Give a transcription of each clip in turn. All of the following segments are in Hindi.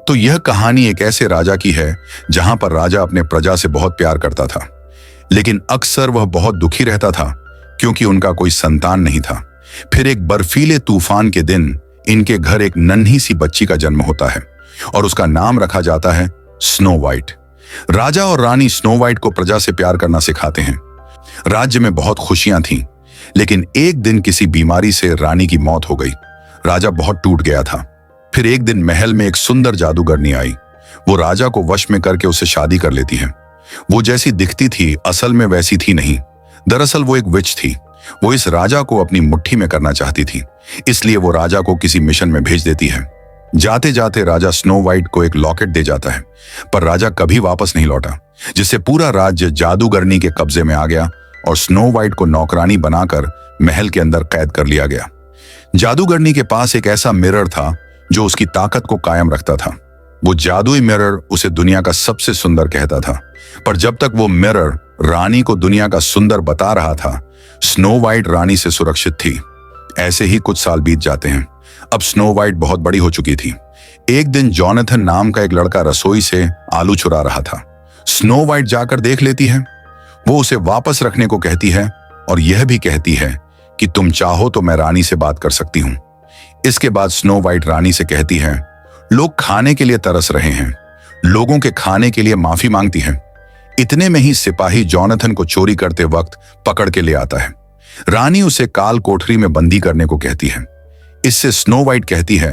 तो यह कहानी एक ऐसे राजा की है जहां पर राजा अपने प्रजा से बहुत प्यार करता था, लेकिन अक्सर वह बहुत दुखी रहता था क्योंकि उनका कोई संतान नहीं था। फिर एक बर्फीले तूफान के दिन इनके घर एक नन्ही सी बच्ची का जन्म होता है और उसका नाम रखा जाता है स्नो वाइट। राजा और रानी स्नो वाइट को प्रजा से प्यार करना सिखाते हैं। राज्य में बहुत खुशियां थीं, लेकिन एक दिन किसी बीमारी से रानी की मौत हो गई। राजा बहुत टूट गया था। फिर एक दिन महल में एक सुंदर जादूगरनी आई। वो राजा को वश में करके उससे शादी कर लेती है। वो जैसी दिखती थी असल में वैसी थी नहीं। दरअसल वो एक विच थी। वो इस राजा को अपनी मुट्ठी में करना चाहती थी, इसलिए वो राजा को किसी मिशन में भेज देती है। जाते जाते राजा स्नो वाइट को एक लॉकेट दे जाता है, पर राजा कभी वापस नहीं लौटा, जिससे पूरा राज्य जादूगरनी के कब्जे में आ गया और स्नो वाइट को नौकरानी बनाकर महल के अंदर कैद कर लिया गया। जादूगरनी के पास एक ऐसा मिरर था जो उसकी ताकत को कायम रखता था। वो जादुई मिरर उसे दुनिया का सबसे सुंदर कहता था, पर जब तक वो मिरर रानी को दुनिया का सुंदर बता रहा था, स्नो वाइट रानी से सुरक्षित थी। ऐसे ही कुछ साल बीत जाते हैं। अब स्नो वाइट बहुत बड़ी हो चुकी थी। एक दिन जॉनथन नाम का एक लड़का रसोई से आलू चुरा रहा था। स्नो वाइट जाकर देख लेती है। वो उसे वापस रखने को कहती है और यह भी कहती है कि तुम चाहो तो मैं रानी से बात कर सकती हूं। इसके बाद स्नो वाइट रानी से कहती है, लोग खाने के लिए तरस रहे हैं, लोगों के खाने के लिए माफी मांगती हैं। इतने में ही सिपाही जॉनथन को चोरी करते वक्त पकड़ के ले आता है। रानी उसे काल कोठरी में बंदी करने को कहती है। इससे स्नो वाइट कहती है,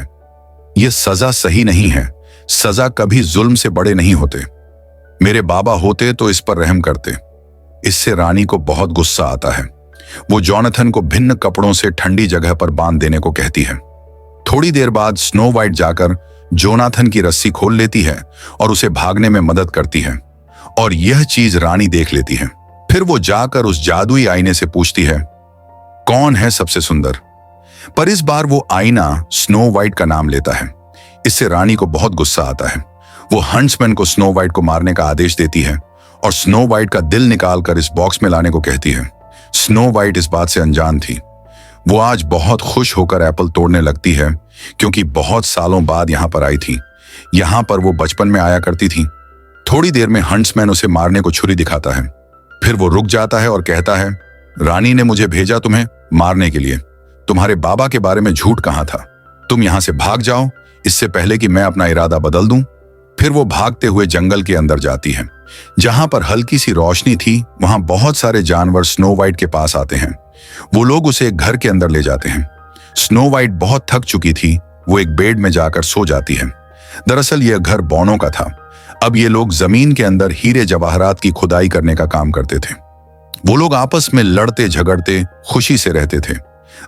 यह सजा सही नहीं है, सजा कभी जुल्म से बड़े नहीं होते। मेरे बाबा होते तो इस पर रहम करते। इससे रानी को बहुत गुस्सा आता है। वो जॉनथन को भिन्न कपड़ों से ठंडी जगह पर बांध देने को कहती है। थोड़ी देर बाद स्नो वाइट जाकर जोनाथन की रस्सी खोल लेती है और उसे भागने में मदद करती है, और यह चीज रानी देख लेती है। फिर वो जाकर उस जादुई आईने से पूछती है, कौन है सबसे सुंदर? पर इस बार वो आईना स्नो वाइट का नाम लेता है। इससे रानी को बहुत गुस्सा आता है। वो हंट्समैन को स्नो वाइट को मारने का आदेश देती है और स्नो वाइट का दिल निकालकर इस बॉक्स में लाने को कहती है। स्नो वाइट इस बात से अनजान थी। वो आज बहुत खुश होकर एप्पल तोड़ने लगती है, क्योंकि बहुत सालों बाद यहां पर आई थी। यहां पर वो बचपन में आया करती थी। थोड़ी देर में हंट्समैन उसे मारने को छुरी दिखाता है। फिर वो रुक जाता है और कहता है, रानी ने मुझे भेजा तुम्हें मारने के लिए। तुम्हारे बाबा के बारे में झूठ कहा था। तुम यहां से भाग जाओ, इससे पहले कि मैं अपना इरादा बदल दूं। फिर वो भागते हुए जंगल के अंदर जाती है। जहां पर हल्की सी रोशनी थी, वहां बहुत सारे जानवर स्नो वाइट के पास आते हैं। वो लोग उसे एक घर के अंदर ले जाते हैं। स्नो वाइट बहुत थक चुकी थी। वो एक बेड में जाकर सो जाती है। दरअसल यह घर बौनों का था। अब ये लोग जमीन के अंदर हीरे जवाहरात की खुदाई करने का काम करते थे। वो लोग आपस में लड़ते झगड़ते खुशी से रहते थे।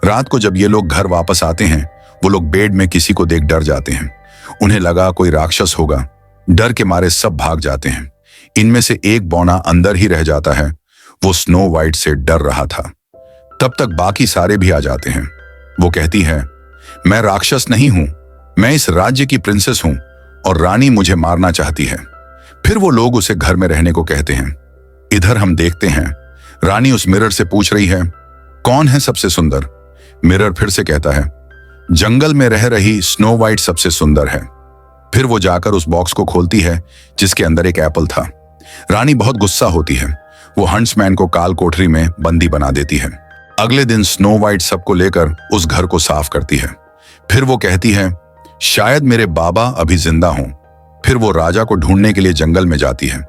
रात को जब ये लोग घर वापस आते हैं, वो लोग बेड में किसी को देख डर जाते हैं। उन्हें लगा कोई राक्षस होगा। डर के मारे सब भाग जाते हैं। इनमें से एक बौना अंदर ही रह जाता है। वो स्नो वाइट से डर रहा था। तब तक बाकी सारे भी आ जाते हैं। वो कहती है, मैं राक्षस नहीं हूं, मैं इस राज्य की प्रिंसेस हूं और रानी मुझे मारना चाहती है। फिर वो लोग उसे घर में रहने को कहते हैं। इधर हम देखते हैं, रानी उस मिरर से पूछ रही है, कौन है सबसे सुंदर? मिरर फिर से कहता है, जंगल में रह रही स्नो वाइट सबसे सुंदर है। फिर वो जाकर उस बॉक्स को खोलती है जिसके अंदर एक एप्पल था। रानी बहुत गुस्सा होती है। वो हंट्समैन को काल कोठरी में बंदी बना देती है। अगले दिन स्नो वाइट सबको लेकर उस घर को साफ करती है। फिर वो कहती है, शायद मेरे बाबा अभी जिंदा हों। फिर वो राजा को ढूंढने के लिए जंगल में जाती है।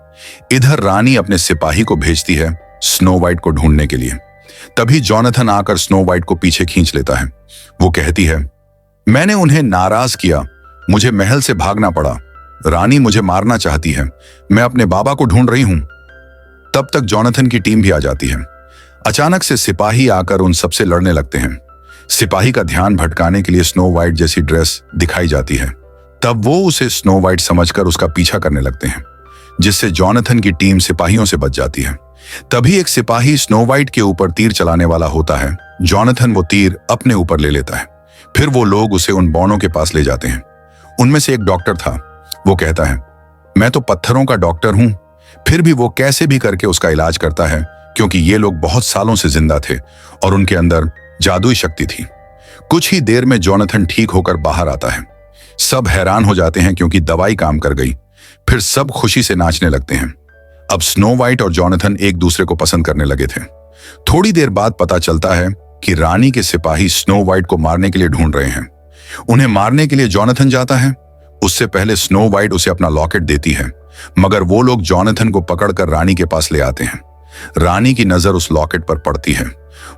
इधर रानी अपने सिपाही को भेजती है स्नो वाइट को ढूंढने के लिए। तभी जॉनथन आकर स्नो वाइट को पीछे खींच लेता है। वो कहती है, मैंने उन्हें नाराज किया, मुझे महल से भागना पड़ा। रानी मुझे मारना चाहती है, मैं अपने बाबा को ढूंढ रही हूं। तब तक जॉनथन की टीम भी आ जाती है। अचानक से सिपाही आकर उन सबसे लड़ने लगते हैं। सिपाही का ध्यान भटकाने के लिए स्नो वाइट जैसी ड्रेस दिखाई जाती है। तब वो उसे स्नो वाइट समझकर उसका पीछा करने लगते हैं, जिससे जॉनथन की टीम सिपाहियों से बच जाती है। तभी एक सिपाही स्नो वाइट के ऊपर तीर चलाने वाला होता है। जॉनथन वो तीर अपने ऊपर ले लेता है। फिर वो लोग उसे उन बौनों के पास ले जाते हैं। उनमें से एक डॉक्टर था। वो कहता है, मैं तो पत्थरों का डॉक्टर हूं। फिर भी वो कैसे भी करके उसका इलाज करता है, क्योंकि ये लोग बहुत सालों से जिंदा थे और उनके अंदर जादुई शक्ति थी। कुछ ही देर में जॉनथन ठीक होकर बाहर आता है। सब हैरान हो जाते हैं क्योंकि दवाई काम कर गई। फिर सब खुशी से नाचने लगते हैं। अब स्नो वाइट और जॉनथन एक दूसरे को पसंद करने लगे थे। थोड़ी देर बाद पता चलता है कि रानी के सिपाही स्नो वाइट को मारने के लिए ढूंढ रहे हैं। उन्हें मारने के लिए जॉनथन जाता है। उससे पहले स्नो वाइट उसे अपना लॉकेट देती है, मगर वो लोग जॉनथन को पकड़कर रानी के पास ले आते हैं। रानी की नजर उस लॉकेट पर पड़ती है।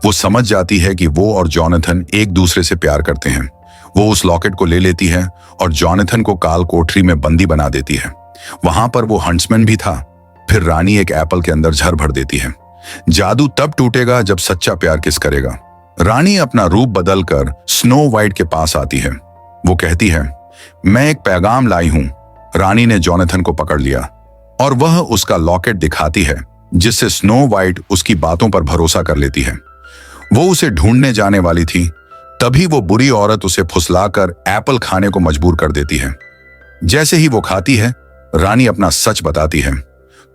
वो समझ जाती है कि वो और जॉनथन एक दूसरे से प्यार करते हैं। वो उस लॉकेट को ले लेती है और जॉनथन को काल कोठरी में बंदी बना देती है। वहां पर वो हंट्समैन भी था। फिर रानी एक एप्पल के अंदर झर भर देती है। जादू तब टूटेगा जब सच्चा प्यार किस करेगा। रानी अपना रूप बदलकर स्नो वाइट के पास आती है। वो कहती है, मैं एक पैगाम लाई हूं। रानी ने जॉनथन को पकड़ लिया और वह उसका लॉकेट दिखाती है, जिससे स्नो वाइट उसकी बातों पर भरोसा कर लेती है। वो उसे ढूंढने जाने वाली थी, तभी वो बुरी औरत उसे फुसलाकर एप्पल खाने को मजबूर कर देती है। जैसे ही वो खाती है, रानी अपना सच बताती है,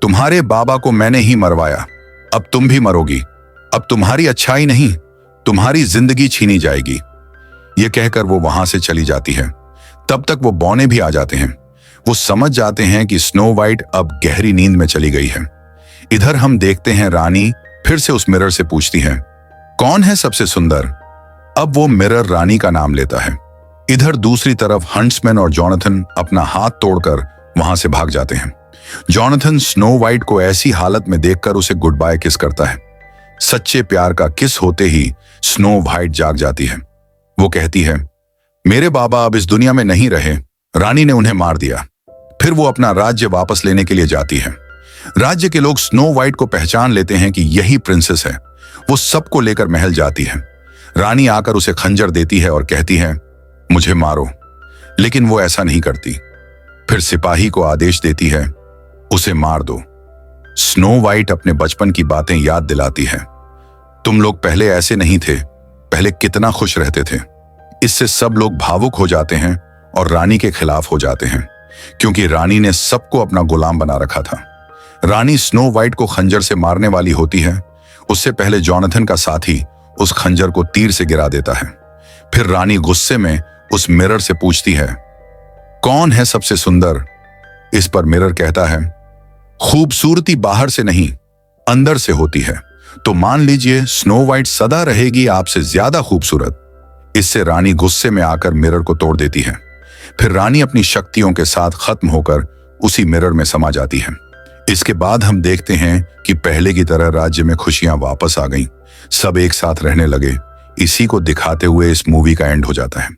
तुम्हारे बाबा को मैंने ही मरवाया, अब तुम भी मरोगी। अब तुम्हारी अच्छाई नहीं, तुम्हारी जिंदगी छीनी जाएगी। ये कहकर वो वहां से चली जाती है। तब तक वो बौने भी आ जाते हैं। वो समझ जाते हैं कि स्नो वाइट अब गहरी नींद में चली गई है। इधर हम देखते हैं रानी फिर से उस मिरर से पूछती है, कौन है सबसे सुंदर? अब वो मिरर रानी का नाम लेता है। इधर दूसरी तरफ हंट्समैन और जॉनथन अपना हाथ तोड़कर वहां से भाग जाते हैं। जॉनथन स्नो वाइट को ऐसी हालत में देखकर उसे गुड बाय किस करता है। सच्चे प्यार का किस होते ही स्नो वाइट जाग जाती है। वो कहती है, मेरे बाबा अब इस दुनिया में नहीं रहे, रानी ने उन्हें मार दिया। फिर वो अपना राज्य वापस लेने के लिए जाती है। राज्य के लोग स्नो वाइट को पहचान लेते हैं कि यही प्रिंसेस है। वो सबको लेकर महल जाती है। रानी आकर उसे खंजर देती है और कहती है, मुझे मारो, लेकिन वो ऐसा नहीं करती। फिर सिपाही को आदेश देती है, उसे मार दो। स्नो वाइट अपने बचपन की बातें याद दिलाती है। तुम लोग पहले ऐसे नहीं थे, पहले कितना खुश रहते थे। इससे सब लोग भावुक हो जाते हैं और रानी के खिलाफ हो जाते हैं, क्योंकि रानी ने सबको अपना गुलाम बना रखा था। रानी स्नो वाइट को खंजर से मारने वाली होती है। उससे पहले जॉनथन का साथी उस खंजर को तीर से गिरा देता है। फिर रानी गुस्से में उस मिरर से पूछती है, कौन है सबसे सुंदर? इस पर मिरर कहता है, खूबसूरती बाहर से नहीं, अंदर से होती है। तो मान लीजिए स्नो वाइट सदा रहेगी आपसे ज्यादा खूबसूरत। इससे रानी गुस्से में आकर मिरर को तोड़ देती है। फिर रानी अपनी शक्तियों के साथ खत्म होकर उसी मिरर में समा जाती है। इसके बाद हम देखते हैं कि पहले की तरह राज्य में खुशियां वापस आ गईं। सब एक साथ रहने लगे। इसी को दिखाते हुए इस मूवी का एंड हो जाता है।